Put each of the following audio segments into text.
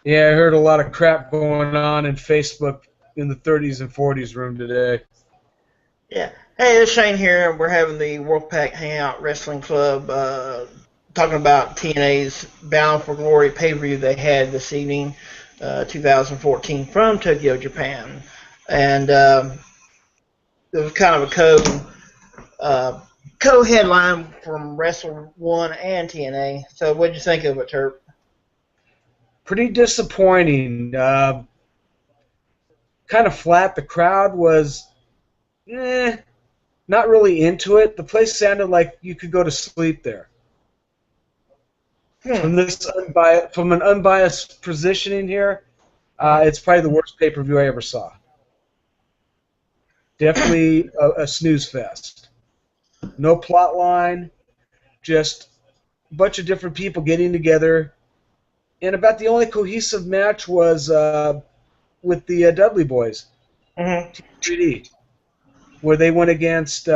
Yeah, I heard a lot of crap going on in Facebook in the 30s and 40s room today. Yeah. Hey, it's Shane here. We're having the WolfPack Hangout Wrestling Club talking about TNA's Bound for Glory pay-per-view they had this evening, 2014 from Tokyo, Japan. And it was kind of a uh, co-headline from Wrestle One and TNA. So what'd you think of it, Turp? Pretty disappointing. Kind of flat. The crowd was not really into it. The place sounded like you could go to sleep there. Hmm. From an unbiased positioning here, it's probably the worst pay-per-view I ever saw. Definitely a snooze fest. No plot line, just a bunch of different people getting together. And about the only cohesive match was with the Dudley Boys, Mm-hmm. 3D, where they went against,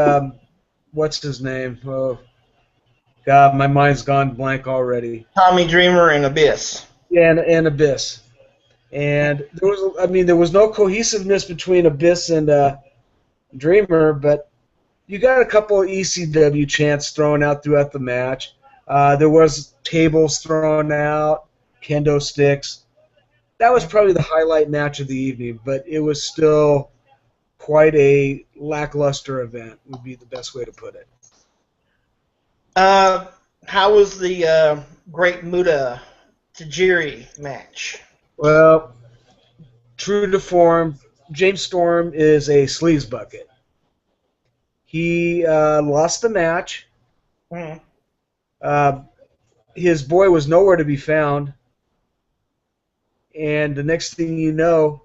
what's his name? Oh, God, my mind's gone blank already. Tommy Dreamer and Abyss. Yeah, and Abyss. And there was no cohesiveness between Abyss and Dreamer, but you got a couple of ECW chants thrown out throughout the match. There was tables thrown out, kendo sticks. That was probably the highlight match of the evening, but it was still quite a lackluster event, would be the best way to put it. Uh, how was the Great Muta Tajiri match? Well, true to form, James Storm is a sleaze bucket. He lost the match. Mm. Uh, his boy was nowhere to be found. And the next thing you know,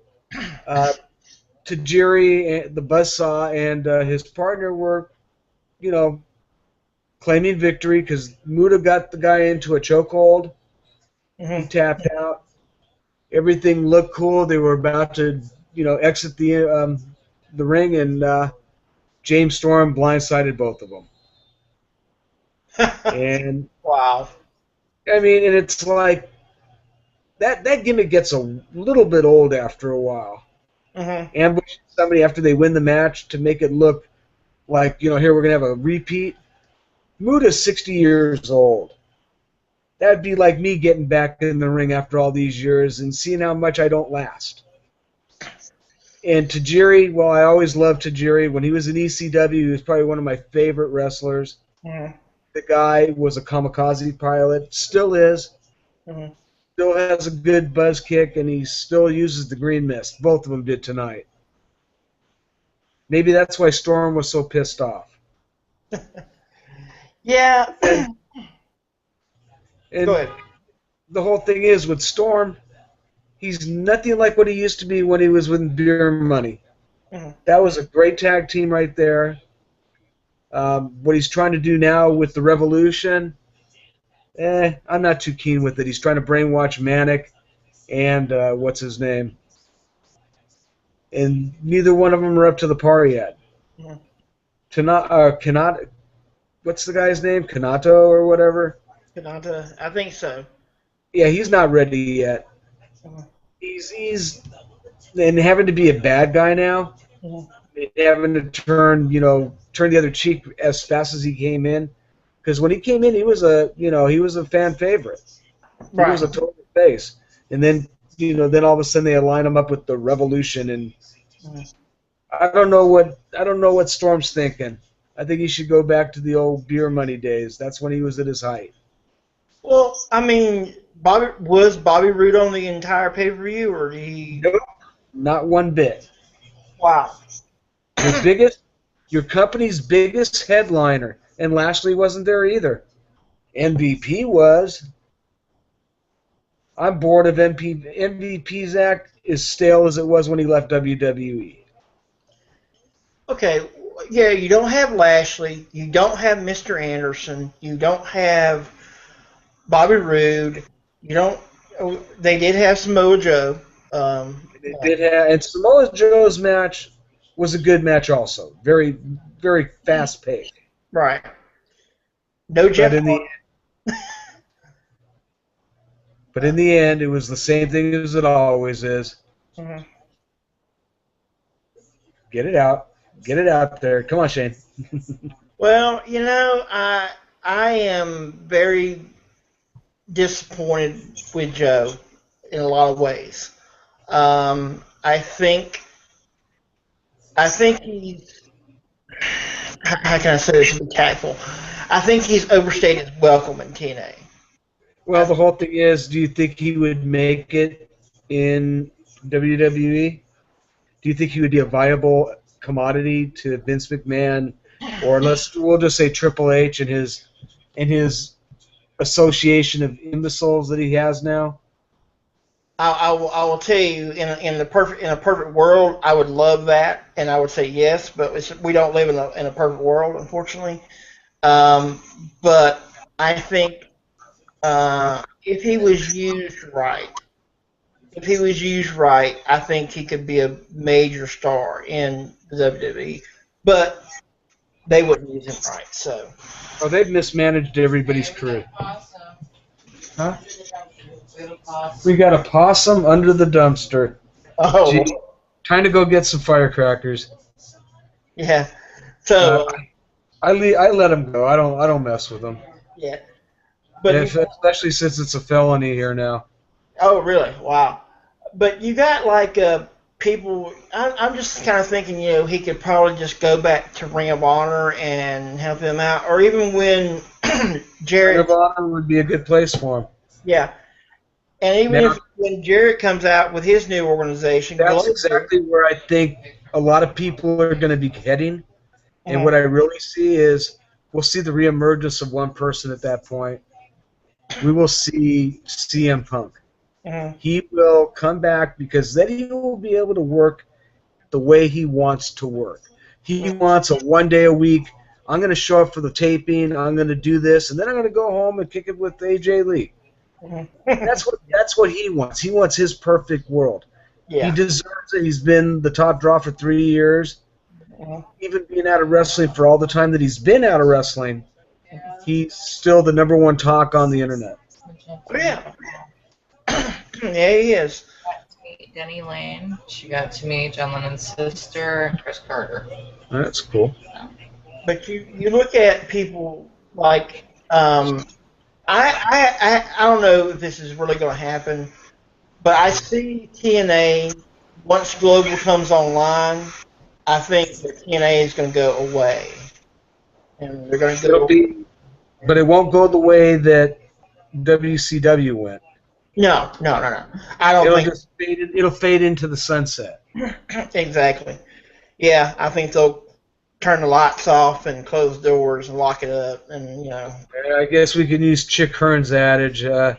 Tajiri, the Buzzsaw, and his partner were, you know, claiming victory because Muta got the guy into a chokehold. He Mm-hmm. tapped out. Everything looked cool. They were about to, exit the ring, and James Storm blindsided both of them. And Wow. I mean, and it's like that gimmick gets a little bit old after a while. Mm-hmm. Ambushing somebody after they win the match to make it look like, here we're gonna have a repeat. Muta's 60 years old. That'd be like me getting back in the ring after all these years and seeing how much I don't last. And Tajiri, well, I always loved Tajiri. When he was in ECW, he was probably one of my favorite wrestlers. Mm-hmm. The guy was a kamikaze pilot, still is, Mm-hmm. still has a good buzz kick, and he still uses the green mist. Both of them did tonight. Maybe that's why Storm was so pissed off. Yeah. And, Go and ahead. the whole thing is with Storm, he's nothing like what he used to be when he was with Beer Money. Mm-hmm. That was a great tag team right there. What he's trying to do now with the Revolution, I'm not too keen with it. He's trying to brainwash Manic and what's his name. And neither one of them are up to the par yet. Mm-hmm. Kanato, what's the guy's name? Kanato or whatever? Kanata, I think so. Yeah, he's not ready yet. Mm-hmm. He's and having to be a bad guy now, Mm-hmm. having to turn the other cheek as fast as he came in. Because when he came in, he was a fan favorite. He Right. was a total face. And then then all of a sudden they align him up with the Revolution, and Mm-hmm. I don't know what Storm's thinking. I think he should go back to the old Beer Money days. That's when he was at his height. Well, I mean, was Bobby Roode on the entire pay-per-view, or did he? Nope, not one bit. Wow. Your company's biggest headliner, and Lashley wasn't there either. MVP was. I'm bored of MVP's act is stale as it was when he left WWE. Okay. Yeah, you don't have Lashley. You don't have Mr. Anderson. You don't have Bobby Roode. You don't. Oh, they did have Samoa Joe. They did have, and Samoa Joe's match was a good match also. Very, very fast paced. Right. No Jeff But in the Hardy. But in the end, it was the same thing as it always is. Mm-hmm. Get it out. Get it out there. Come on, Shane. Well, I am very disappointed with Joe in a lot of ways. I think he's, how can I say this to be tactful? I think he's overstated his welcome in TNA. Well, the whole thing is, do you think he would make it in WWE? Do you think he would be a viable commodity to Vince McMahon, or we'll just say Triple H and his association of imbeciles that he has now? I will tell you in a perfect world I would love that and I would say yes, but we don't live in a perfect world, unfortunately. Um, but I think if he was used right, I think he could be a major star in the WWE. But they wouldn't use him right, so. Oh, they've mismanaged everybody's career. Huh? We got a possum under the dumpster. Oh, Gee, trying to go get some firecrackers. yeah. So, I let him go. I don't mess with him. yeah. But Especially since it's a felony here now. oh, really? Wow. But you got like people. I'm just kind of thinking, he could probably just go back to Ring of Honor and help them out, or even when Ring Jarrett. of Honor would be a good place for him. Yeah, and even Now, if when Jarrett comes out with his new organization, that's Global. exactly where I think a lot of people are going to be heading. And Mhm, what I really see is we'll see the reemergence of one person at that point. We will see CM Punk. mhm, He will come back because then he will be able to work the way he wants to work. He wants a 1 day a week. I'm going to show up for the taping. I'm going to do this, and then I'm going to go home and kick it with AJ Lee. mhm. That's what he wants. He wants his perfect world. He Yeah. deserves it. He's been the top draw for 3 years. Mhm. Even being out of wrestling for all the time that he's been out of wrestling, he's still the number one talk on the internet. Oh, yeah. Yeah, he is. Got to meet Denny Lane. She got to meet John Lennon's sister and Chris Carter. That's cool. But you look at people like I don't know if this is really going to happen, but I see TNA once Global comes online. I think that TNA is going to go away, and they're going to It'll go. be, but it won't go the way that WCW went. No, no, no, no. I don't It'll think just fade. It'll fade into the sunset. exactly. Yeah, I think they'll turn the lights off and close doors and lock it up, and I guess we can use Chick Hearn's adage: "The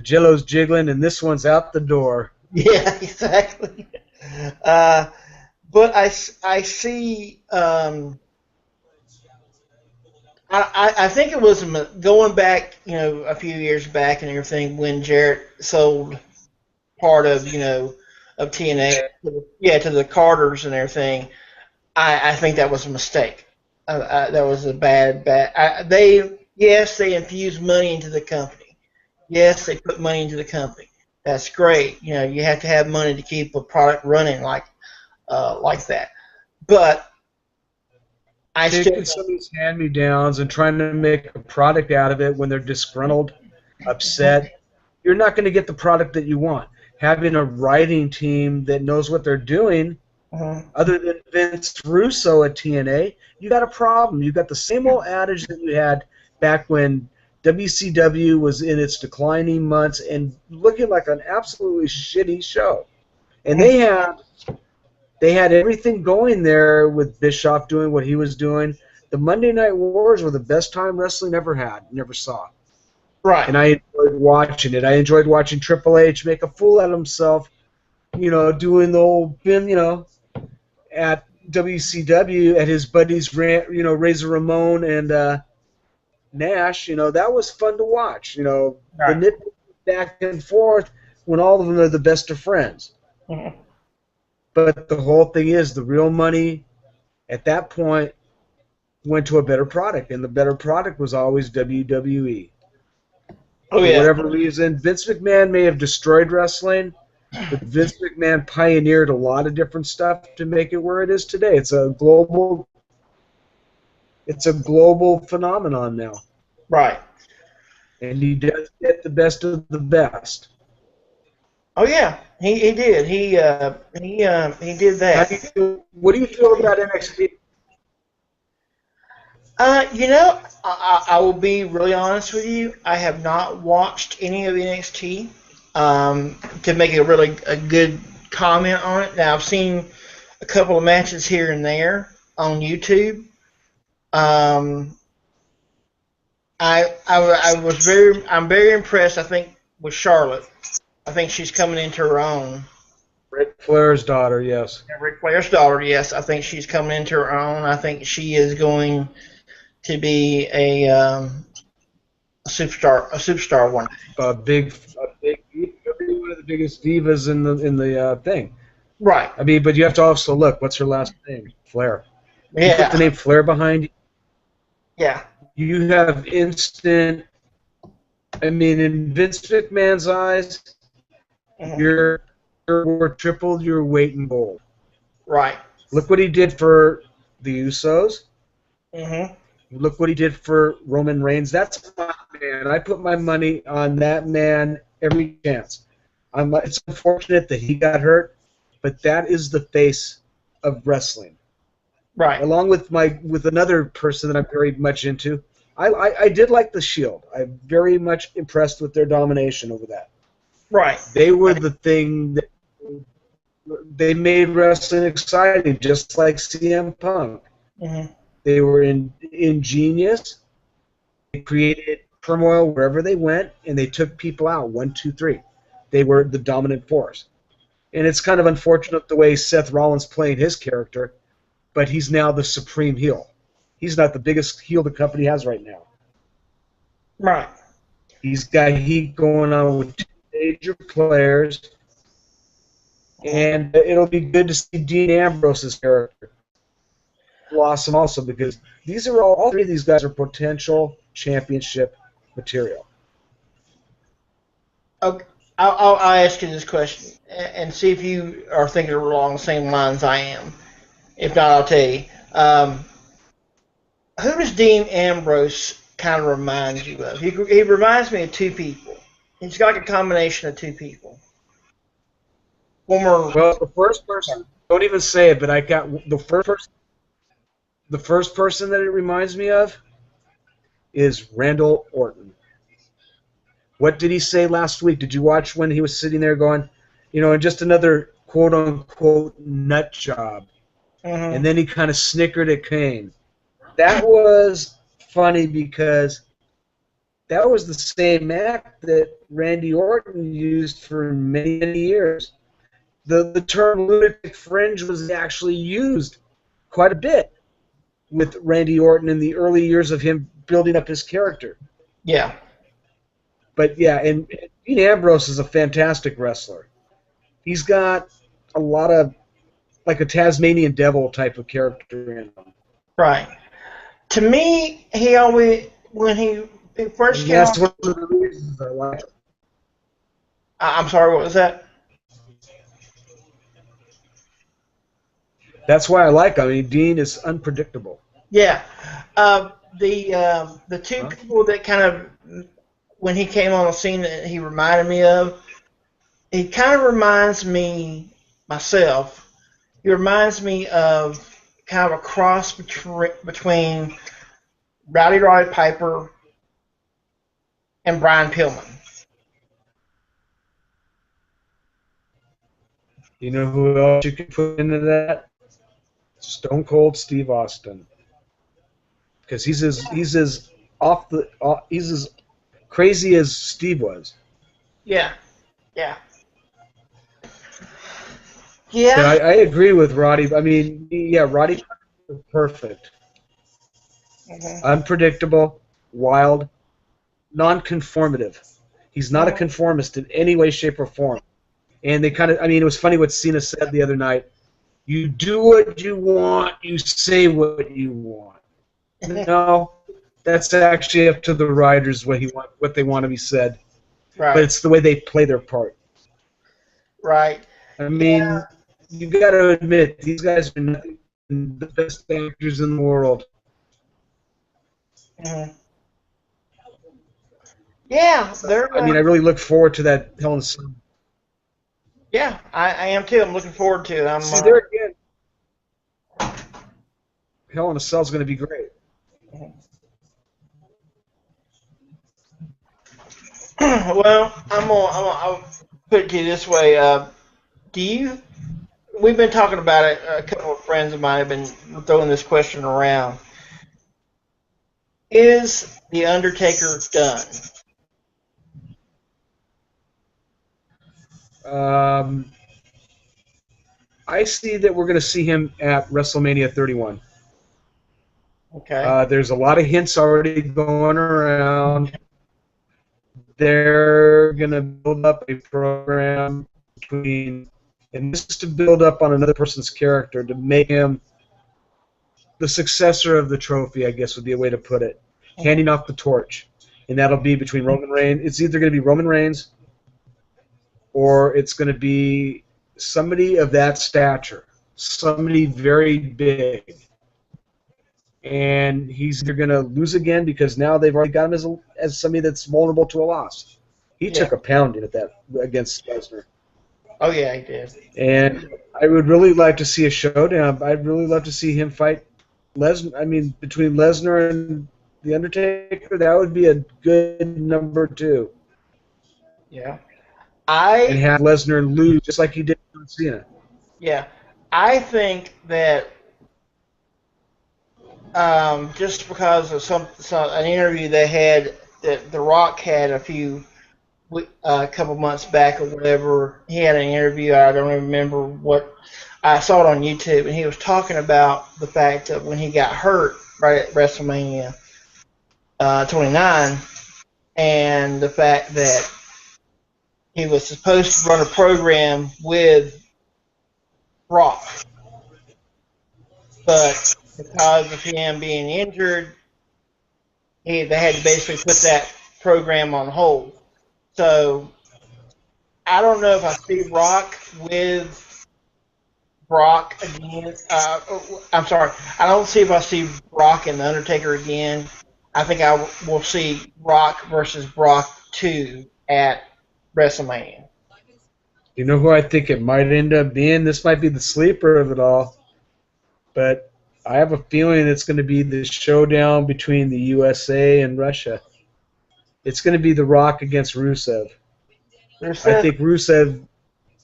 Jello's jiggling, and this one's out the door." Yeah, exactly. But I see. I think it was going back, a few years back and everything when Jarrett sold part of TNA, to the Carters and everything. I think that was a mistake. That was a bad. Yes, they infused money into the company. Yes, they put money into the company. That's great. You have to have money to keep a product running like that. But I still. Taking some of these hand-me-downs and trying to make a product out of it when they're disgruntled, upset, you're not going to get the product that you want. Having a writing team that knows what they're doing, other than Vince Russo at TNA, you got a problem. You got the same old adage that you had back when WCW was in its declining months and looking like an absolutely shitty show. And they had everything going there with Bischoff doing what he was doing. The Monday Night Wars were the best time wrestling ever had, never saw. Right. And I enjoyed watching it. I enjoyed watching Triple H make a fool out of himself, doing the old at WCW at his buddies, Razor Ramon and Nash. That was fun to watch. The Right. nip back and forth when all of them are the best of friends. Mhm. But the whole thing is the real money at that point went to a better product, and the better product was always WWE. Oh For yeah. whatever reason, Vince McMahon may have destroyed wrestling, but Vince McMahon pioneered a lot of different stuff to make it where it is today. It's a global phenomenon now, Right. and he does get the best of the best. Oh yeah. He did. He did How that. do what do you feel about NXT? I will be really honest with you. I have not watched any of NXT to make a good comment on it. Now I've seen a couple of matches here and there on YouTube. Um, I'm very impressed. I think with Charlotte. I think she's coming into her own. Ric Flair's daughter, yes. Ric Flair's daughter, yes. I think she's coming into her own. I think she is going to be a superstar one day. One of the biggest divas in the thing. Right. I mean, but you have to also look. What's her last name? Flair. You put the Yeah. name Flair behind you. Yeah. You have instant. I mean, in Vince McMahon's eyes, Mhm. you're tripled your weight in gold. Right. Look what he did for the Usos. Mhm. Look what he did for Roman Reigns. That's my man. I put my money on that man every chance. It's unfortunate that he got hurt, but that is the face of wrestling. Right. Along with another person that I'm very much into, I did like the Shield. I'm very much impressed with their domination over that. Right. They were the thing that they made wrestling exciting, just like CM Punk. Mhm. They were ingenious. They created turmoil wherever they went, and they took people out. 1, 2, 3. They were the dominant force. And it's kind of unfortunate the way Seth Rollins playing his character, but he's now the supreme heel. He's not the biggest heel the company has right now. Right. He's got heat going on with two major players, and it'll be good to see Dean Ambrose's character blossom also, because these are all three of these guys are potential championship material. Okay. I'll ask you this question and see if you are thinking along the same lines I am. If not, I'll tell you. Who does Dean Ambrose kind of remind you of? He reminds me of two people. He's got like a combination of two people. Former. Well, the first person, don't even say it, but I got the first person. The first person that it reminds me of is Randall Orton. What did he say last week? Did you watch when he was sitting there going, and just another quote-unquote nut job? Mhm. And then he kind of snickered at Kane. That was funny because that was the same act that Randy Orton used for many, many years. The term lunatic fringe was actually used quite a bit with Randy Orton in the early years of him building up his character. Yeah. But yeah, and Dean Ambrose is a fantastic wrestler. He's got a lot of like a Tasmanian devil type of character in him. Right. To me, he always when he first And came that's on. one of the reasons I like him. I'm sorry. What was that? That's why I like him. I mean, Dean is unpredictable. Yeah. The two people that kind of when he came on the scene that he reminded me of, he kind of reminds me myself. He reminds me of kind of a cross between Roddy Piper and Brian Pillman. You know who else you could put into that? Stone Cold Steve Austin. Because he's as crazy as Steve was. Yeah. Yeah. But Yeah. I agree with Roddy. I mean, yeah, Roddy was perfect. Unpredictable, wild, non-conformative. He's not a conformist in any way, shape, or form. And they kind of, I mean, it was funny what Cena said the other night. You do what you want, you say what you want. No, That's actually up to the writers what they want to be said. But Right. it's the way they play their part. Right. I Yeah. mean, you got to admit these guys are nothing but the best actors in the world. Mhm. Yeah. They're. I mean, I really look forward to that Hell in a Cell. Yeah. I am too. I'm looking forward to it. I'm. See, there again, Hell in a Cell is going to be great. Well, I'll put it to you this way. Do you? We've been talking about it. A couple of friends of mine have been throwing this question around. Is the Undertaker done? Um, I see that we're going to see him at WrestleMania 31. Okay. There's a lot of hints already going around. They're going to build up a program between, and this is to build up on another person's character to make him the successor of the trophy, I guess would be a way to put it, handing off the torch. And that'll be between Roman Reigns. It's either going to be Roman Reigns or it's going to be somebody of that stature, somebody very big. And he's either going to lose again because now they've already got him as somebody that's vulnerable to a loss. He Yeah. took a pounding at that against Lesnar. Oh yeah, he did. And I would really like to see a showdown. I'd really love to see him fight Lesnar. I mean, between Lesnar and The Undertaker, that would be a good number 2. Yeah. And I have Lesnar lose just like he did with Cena. yeah. I think that just because of an interview they had that The Rock had a couple months back or whatever, he had an interview. I don't remember what. I saw it on YouTube, and he was talking about the fact that when he got hurt right at WrestleMania 29, and the fact that he was supposed to run a program with Brock, but because of him being injured, they had to basically put that program on hold. So I don't know if I see Rock with Brock again. I'm sorry. I don't see if I see Brock and The Undertaker again. I think I will see Rock versus Brock 2 at WrestleMania. You know who I think it might end up being? This might be the sleeper of it all. But I have a feeling it's going to be the showdown between the USA and Russia. It's going to be The Rock against Rusev. I think Rusev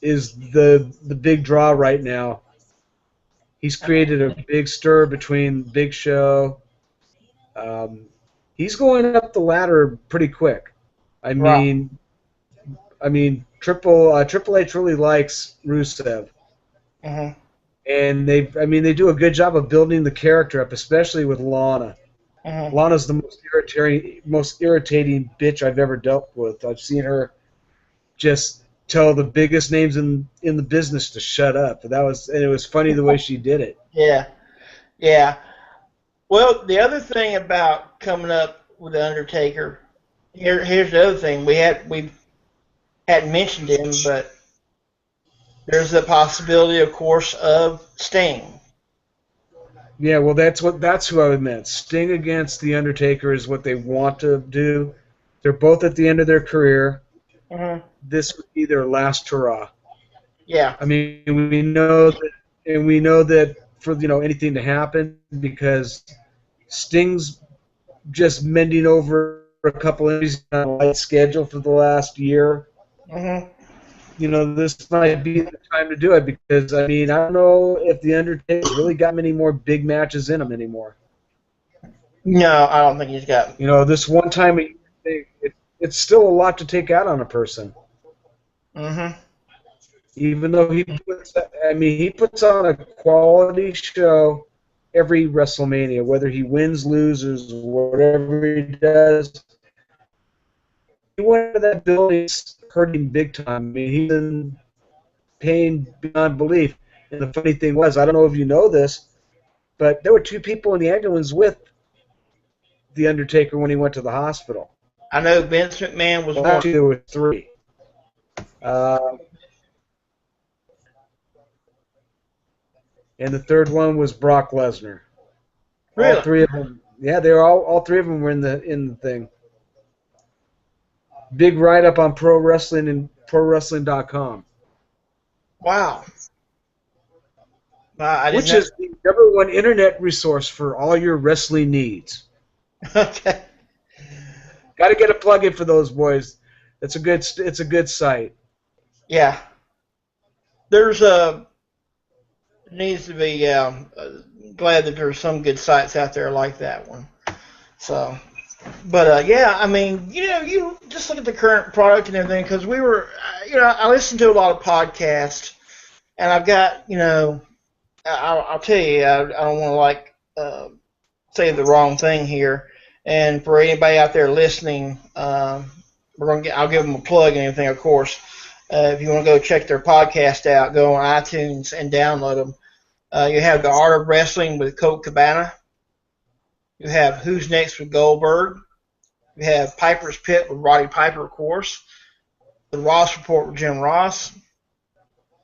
is the big draw right now. He's created a big stir between Big Show. He's going up the ladder pretty quick. I Right. mean, Triple H really likes Rusev, Mm-hmm. and they do a good job of building the character up, especially with Lana. Mm-hmm. Lana's the most irritating bitch I've ever dealt with. I've seen her just tell the biggest names in the business to shut up. And it was funny the way she did it. Yeah. Yeah. Well, the other thing about coming up with the Undertaker, here's the other thing we hadn't mentioned him, but there's the possibility, of course, of Sting. Yeah, well, that's who I meant. Sting against the Undertaker is what they want to do. They're both at the end of their career. Mm-hmm. This would be their last hurrah. Yeah. I mean, we know that for anything to happen because Sting's just mending over a couple injuries on a light schedule for the last year. Mm-hmm. This might be the time to do it because, I don't know if The Undertaker's really got many more big matches in him anymore. No, I don't think he's got. This one time a year, it's still a lot to take out on a person. Mm-hmm. Even though he puts on a quality show every WrestleMania, whether he wins, loses, whatever he does. He went to that building hurting big time. I mean, he's in pain beyond belief. And the funny thing was, I don't know if you know this, but there were 2 people in the ambulance with the Undertaker when he went to the hospital. I know Vince McMahon was Well, one. actually, there were three. And the third one was Brock Lesnar. All Really? three of them. Yeah, they were all three of them were in the thing. Big write up on pro wrestling and ProWrestling.com, Wow. I didn't which know. is the number one internet resource for all your wrestling needs. Okay. Got to get a plug in for those boys. It's a good site. Yeah. There's needs to be glad that there's some good sites out there like that one. So, but yeah, I mean, you just look at the current product and everything because we were, I listen to a lot of podcasts, and I've got, I'll tell you, I don't want to say the wrong thing here, and for anybody out there listening, I'll give them a plug and everything, of course. If you want to go check their podcast out, go on iTunes and download them. You have The Art of Wrestling with Colt Cabana. You have Who's Next with Goldberg. You have Piper's Pit with Roddy Piper, of course. The Ross Report with Jim Ross.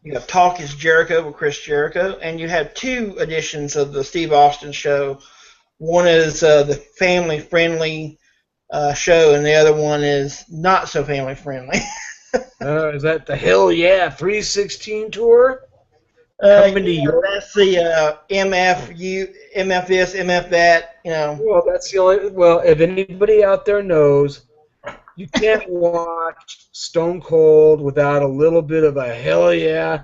You have Talk is Jericho with Chris Jericho. And you have two editions of the Steve Austin Show. One is the family-friendly show, and the other one is not so family-friendly. Is that the Hell Yeah 316 tour? Coming to Europe? That's the MF this, MF that, Well, that's the only. Well, if anybody out there knows, you can't watch Stone Cold without a little bit of a hell yeah,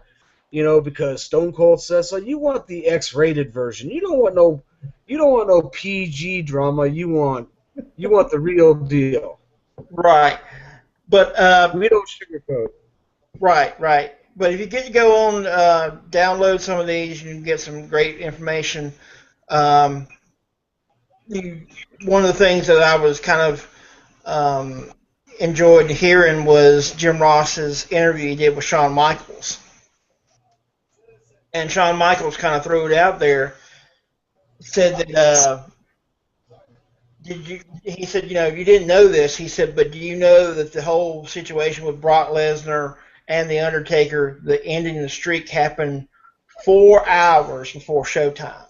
because Stone Cold says so. You want the X-rated version. You don't want no PG drama. You want the real deal. Right. But we don't sugarcoat. Right. But if you get to go on, download some of these, you can get some great information. One of the things that I was kind of enjoyed hearing was Jim Ross's interview he did with Shawn Michaels. And Shawn Michaels kind of threw it out there, said that, he said, you didn't know this. He said, but do you know that the whole situation with Brock Lesnar and The Undertaker, the ending of the streak, happened 4 hours before showtime?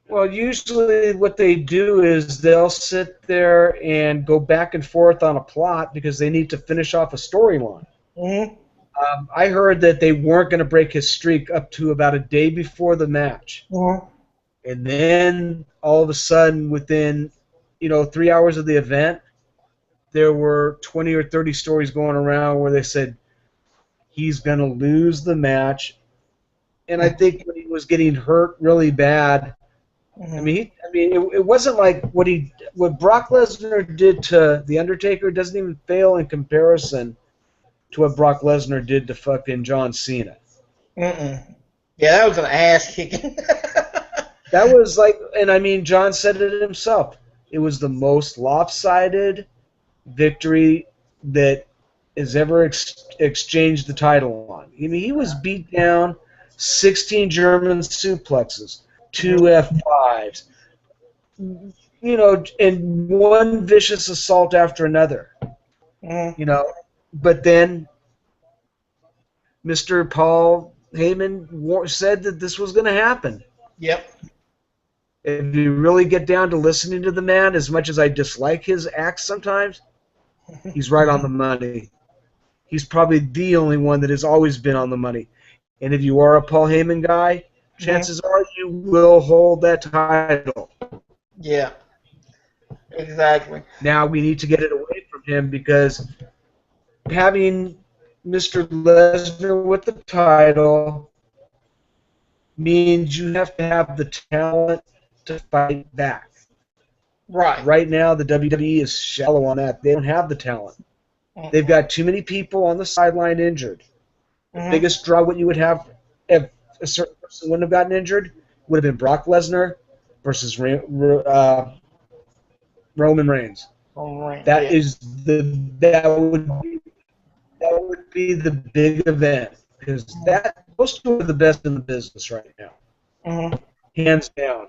Well, usually what they do is they'll sit there and go back and forth on a plot because they need to finish off a storyline. Mm-hmm. I heard that they weren't going to break his streak up to about a day before the match. Mm-hmm. And then all of a sudden, within 3 hours of the event, there were 20 or 30 stories going around where they said he's going to lose the match. And I think when he was getting hurt really bad, it wasn't like what Brock Lesnar did to The Undertaker doesn't even fail in comparison to what Brock Lesnar did to fucking John Cena. Mm-mm. Yeah, that was an ass kicking. That was like, and John said it himself. It was the most lopsided victory that has ever exchanged the title on. He was beat down, 16 German suplexes, 2 F5s, and one vicious assault after another. But then Mr. Paul Heyman said that this was going to happen. Yep. If you really get down to listening to the man, as much as I dislike his acts sometimes, he's right on the money. He's probably the only one that has always been on the money. And if you are a Paul Heyman guy, chances are you will hold that title. Yeah, exactly. Now we need to get it away from him because having Mr. Lesnar with the title means you have to have the talent to fight back. Right. Right now, the WWE is shallow on that. They don't have the talent. They've got too many people on the sideline injured. The biggest draw what you would have if a certain person wouldn't have gotten injured would have been Brock Lesnar versus Roman Reigns. That would be the big event because those two are the best in the business right now, hands down.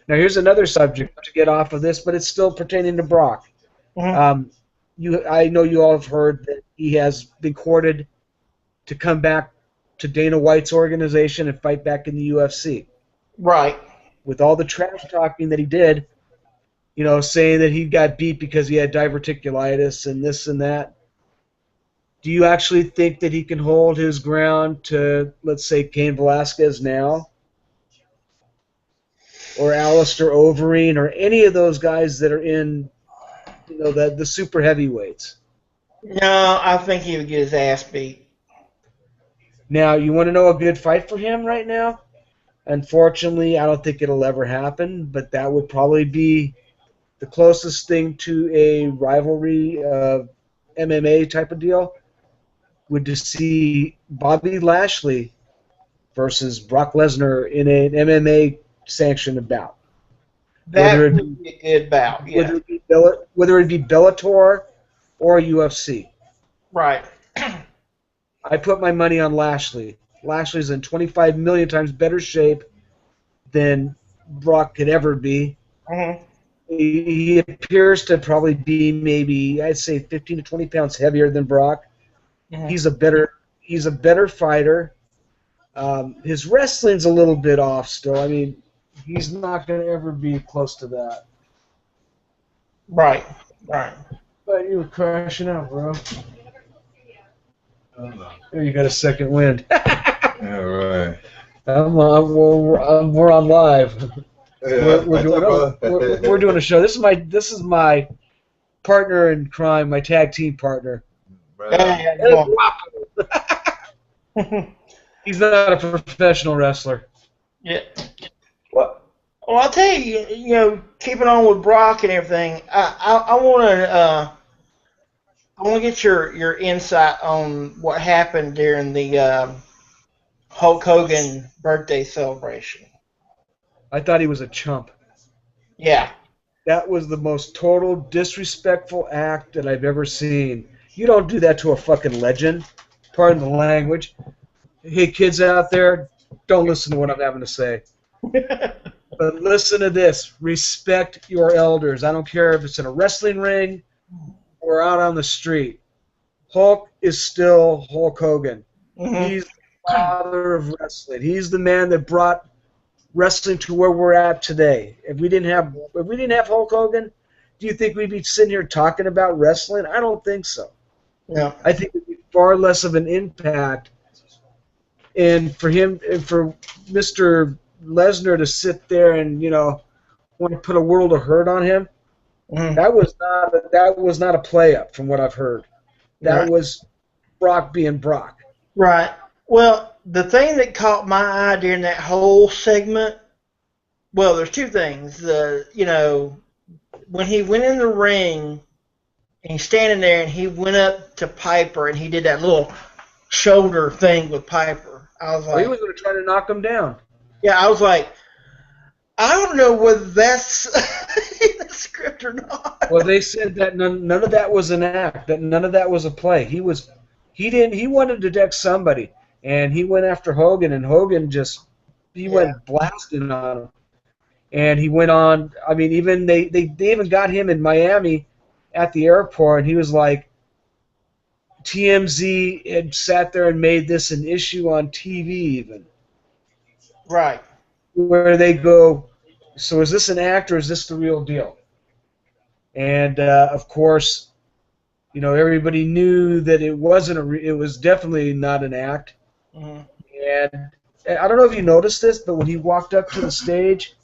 Now, here's another subject to get off of this, but it's still pertaining to Brock. Mhm. I know you all have heard that he has been courted to come back to Dana White's organization and fight back in the UFC. Right. With all the trash talking that he did, saying that he got beat because he had diverticulitis and this and that. Do you actually think that he can hold his ground to, let's say, Cain Velasquez now? Or Alistair Overeem, or any of those guys that are in, the super heavyweights? No, I think he would get his ass beat. Now, you want to know a good fight for him right now? Unfortunately, I don't think it'll ever happen, but that would probably be the closest thing to a rivalry MMA type of deal, would to see Bobby Lashley versus Brock Lesnar in an MMA sanctioned bout. That Whether it would be a good bout. Yeah. whether it be Bellator or UFC. Right. I put my money on Lashley. Lashley's in 25 million times better shape than Brock could ever be. Mhm. He appears to probably be maybe, I'd say, 15 to 20 pounds heavier than Brock. Mhm. He's a better fighter. His wrestling's a little bit off still. I mean, he's not going to ever be close to that. Right. Right. But you were crashing out, bro. There you got a second wind. Yeah, right. We're on live. Yeah, We're doing a show. This is my partner in crime, my tag team partner. Yeah, He's not a professional wrestler. yeah. Well, I'll tell you, keeping on with Brock and everything, I want to get your insight on what happened during the Hulk Hogan birthday celebration. I thought he was a chump. Yeah. That was the most total disrespectful act that I've ever seen. You don't do that to a fucking legend. Pardon the language. Hey, kids out there, don't listen to what I'm having to say. But listen to this. Respect your elders. I don't care if it's in a wrestling ring or out on the street. Hulk is still Hulk Hogan. Mhm. He's the father of wrestling. He's the man that brought wrestling to where we're at today. If we didn't have Hulk Hogan, do you think we'd be sitting here talking about wrestling? I don't think so. No. I think it'd be far less of an impact. And for Mr. Lesnar to sit there and want to put a world of hurt on him, Mhm. that was not a play up from what I've heard. That Right. was Brock being Brock. Right. Well, the thing that caught my eye during that whole segment, well, there's two things. When he went in the ring and he's standing there and he went up to Piper and he did that little shoulder thing with Piper. I was Well, he like, was going to try to knock him down. yeah, I was like, I don't know whether that's in the script or not. Well, they said that none of that was an act. That none of that was a play. He wanted to deck somebody, and he went after Hogan, and Hogan went blasting on him, and he went on. I mean, even they even got him in Miami at the airport, and he was like, TMZ had sat there and made this an issue on TV, even Right. where they go, so is this an act or is this the real deal? And of course, everybody knew that it wasn't it was definitely not an act. Mhm. And I don't know if you noticed this, but when he walked up to the stage,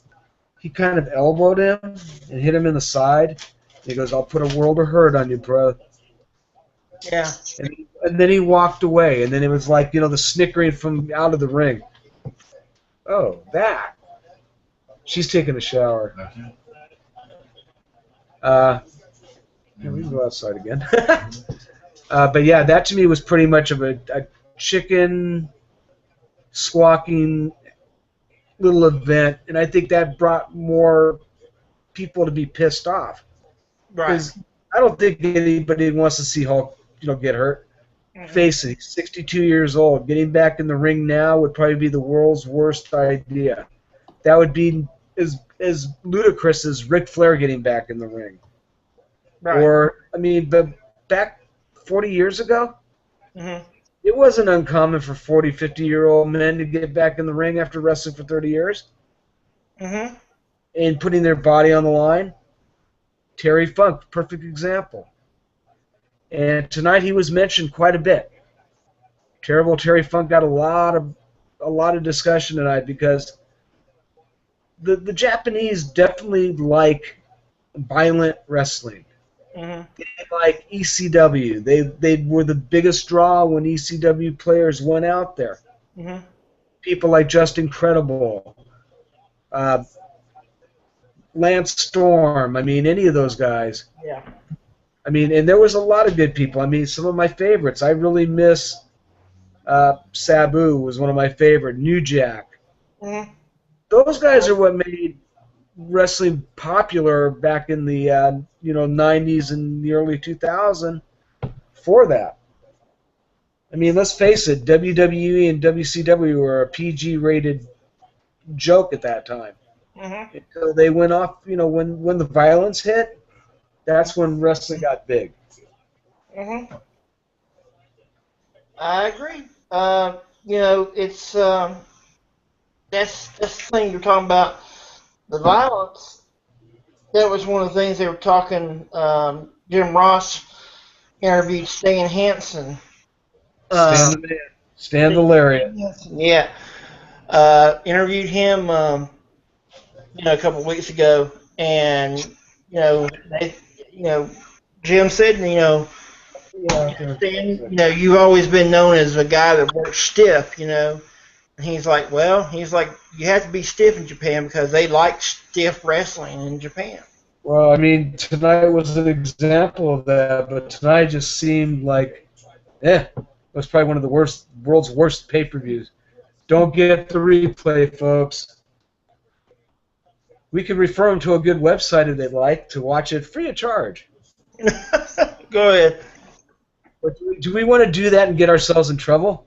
he kind of elbowed him and hit him in the side. He goes, "I'll put a world of hurt on you, bro." Yeah. And then he walked away, and then it was like, the snickering from out of the ring. Oh, that. She's taking a shower. Yeah, we can go outside again. But yeah, that to me was pretty much of a chicken squawking little event, and I think that brought more people to be pissed off. Right. Because I don't think anybody wants to see Hulk, get hurt. Face it, he's 62 years old. Getting back in the ring now would probably be the world's worst idea. That would be as ludicrous as Ric Flair getting back in the ring. Right. Or, I mean, but back 40 years ago, Mhm. it wasn't uncommon for 40, 50-year-old men to get back in the ring after wrestling for 30 years Mhm. and putting their body on the line. Terry Funk, perfect example. And tonight he was mentioned quite a bit. Terrible Terry Funk got a lot of discussion tonight because the Japanese definitely like violent wrestling. Mhm. They like ECW. They were the biggest draw when ECW players went out there. Mhm. People like Justin Credible, uh, Lance Storm. I mean, any of those guys. Yeah. I mean, and there was a lot of good people. I mean, some of my favorites. I really miss Sabu was one of my favorite. New Jack. Mhm. Those guys are what made wrestling popular back in the 90s and the early 2000s. For that, I mean, let's face it, WWE and WCW were a PG-rated joke at that time. Mhm. Until they went off, when the violence hit, that's when wrestling got big. Mhm. I agree. It's that's the thing you're talking about. The violence. That was one of the things they were talking. Jim Ross interviewed Stan Hansen. Stand Uh, the man, stand the lariat. yeah. Interviewed him, a couple of weeks ago, and they, you know, Jim said, Yeah, there was Stan, music. you've always been known as a guy that works stiff, And he's like, well, you have to be stiff in Japan because they like stiff wrestling in Japan. Well, I mean, tonight was an example of that, but tonight just seemed like, it was probably one of the world's worst pay-per-views. Don't get the replay, folks. We could refer them to a good website if they'd like to watch it free of charge. Go ahead. But do we want to do that and get ourselves in trouble?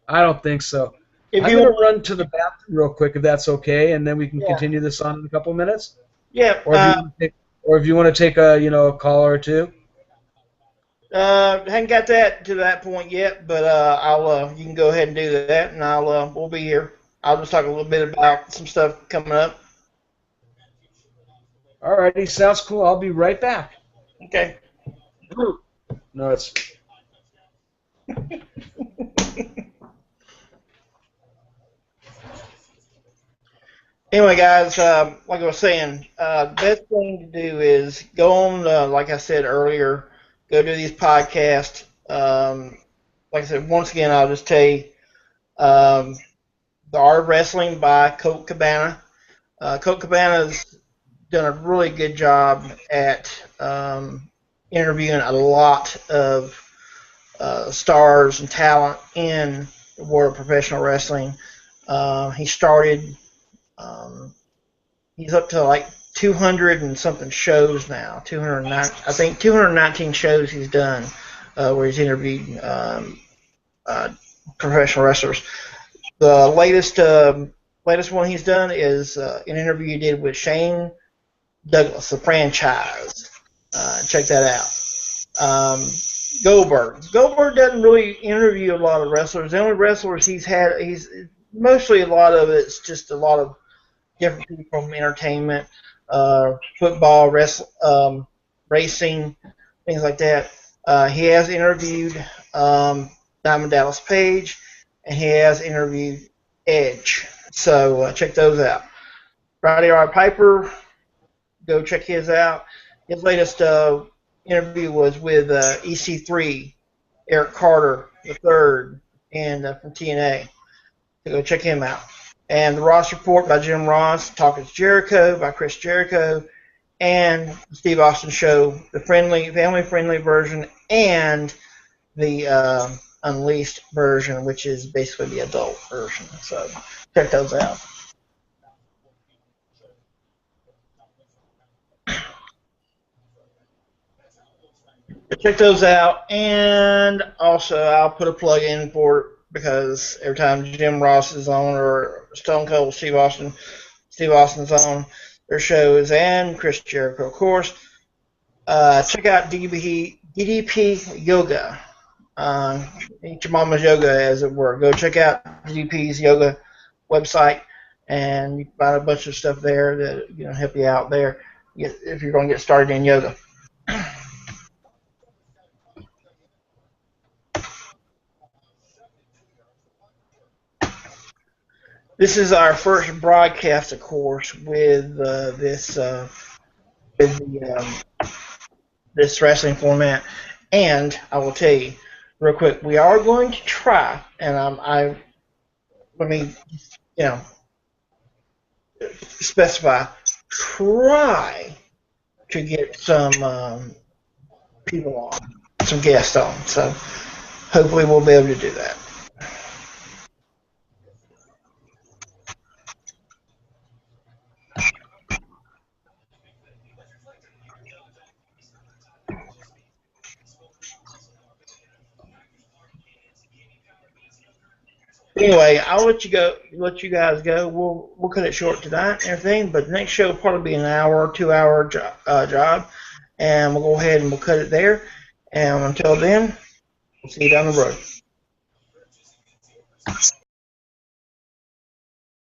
I don't think so. If I'm you going to want, run to the bathroom real quick if that's okay, and then we can yeah, continue this on in a couple of minutes. yeah. Or if you want to take a call or two. Haven't got that to that point yet, but you can go ahead and do that, and we'll be here. I'll just talk a little bit about some stuff coming up. Alrighty, sounds cool. I'll be right back. Okay. No, it's Anyway, guys, like I was saying, best thing to do is go on, like I said earlier, go do these podcasts. Like I said, once again, I'll just tell you, The Art of Wrestling by Colt Cabana. Colt Cabana's done a really good job at interviewing a lot of stars and talent in the world of professional wrestling. He started. Um, he's up to like 200 and something shows now. 209, I think 219 shows he's done where he's interviewed uh, professional wrestlers. The latest one he's done is an interview he did with Shane Douglas, the franchise. Check that out. Goldberg. Goldberg doesn't really interview a lot of wrestlers. The only wrestlers he's mostly a lot of it's just a lot of different people from entertainment, football, racing, things like that. He has interviewed Diamond Dallas Page, and he has interviewed Edge. So check those out. Roddy R. Piper, go check his out. His latest interview was with EC3, Eric Carter III, and from TNA. So go check him out. And the Ross Report by Jim Ross, Talking Jericho by Chris Jericho, and the Steve Austin Show, the family-friendly version, and the Unleashed version, which is basically the adult version. So check those out. Check those out, and also I'll put a plug in for it because every time Jim Ross is on or Stone Cold Steve Austin Steve Austin's on their shows, and Chris Jericho, of course. Check out DDP Yoga. Eat your mama's yoga, as it were. Go check out DDP's yoga website, and you can find a bunch of stuff there that help you out there if you're going to get started in yoga. This is our first broadcast, of course, with this wrestling format, and I will tell you real quick, we are going to try, and let me specify, try to get some people on, some guests on. So hopefully we'll be able to do that. Anyway, I'll let you guys go. We'll cut it short tonight and everything, but the next show will probably be an hour, 2 hour job, and we'll go ahead and we'll cut it there. And until then, we'll see you down the road.